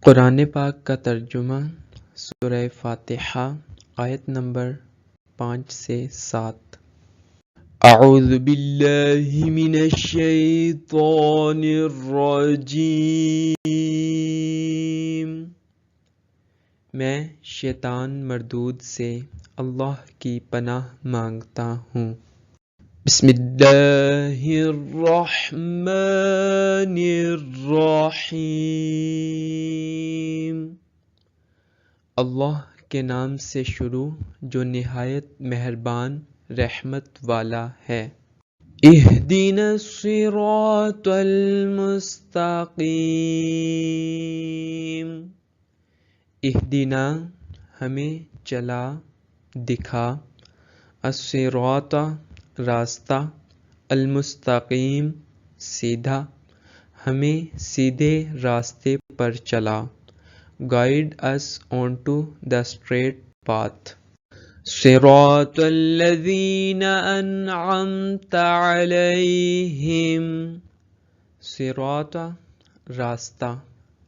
قرآن پاک کا ترجمہ سورہ فاتحہ آیت نمبر 5 سے 7۔ اعوذ باللہ من الشیطان الرجیم، میں شیطان مردود سے اللہ کی پناہ مانگتا ہوں۔ بسم اللہ الرحمن الرحیم، اللہ کے نام سے شروع جو نہایت مہربان رحمت والا ہے۔ اہدنا الصراط المستقیم، اہدنا ہمیں چلا دکھا، الصراط راستہ، المستقیم سیدھا، ہمیں سیدھے راستے پر چلا، guide us onto the straight path۔ صراط الذین انعمت علیہم، صراط راستہ،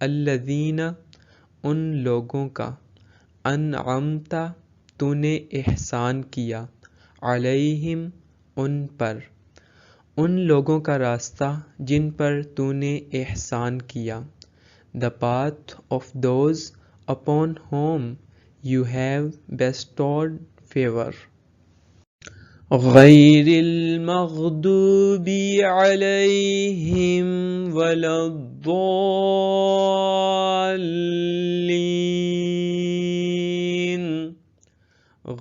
الذین ان لوگوں کا، انعمت تو نے احسان کیا، علیہم ان پر، ان لوگوں کا راستہ جن پر تو نے احسان کیا۔ The path of those upon whom you have bestowed favor۔ غیر المغضوب علیہم ولا الضالین،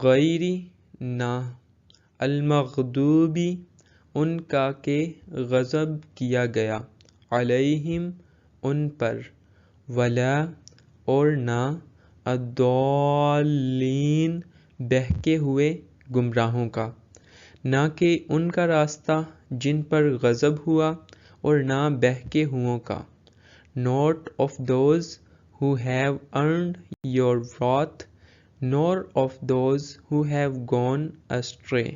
غیر نہ، المغضوبی ان کا کہ غضب کیا گیا، علیہم ان پر، ولا اور نہ، الضالین بہکے ہوئے گمراہوں کا، نہ کہ ان کا راستہ جن پر غضب ہوا اور نہ بہکے ہوئوں کا۔ Not of those who have earned your wrath, nor of those who have gone astray۔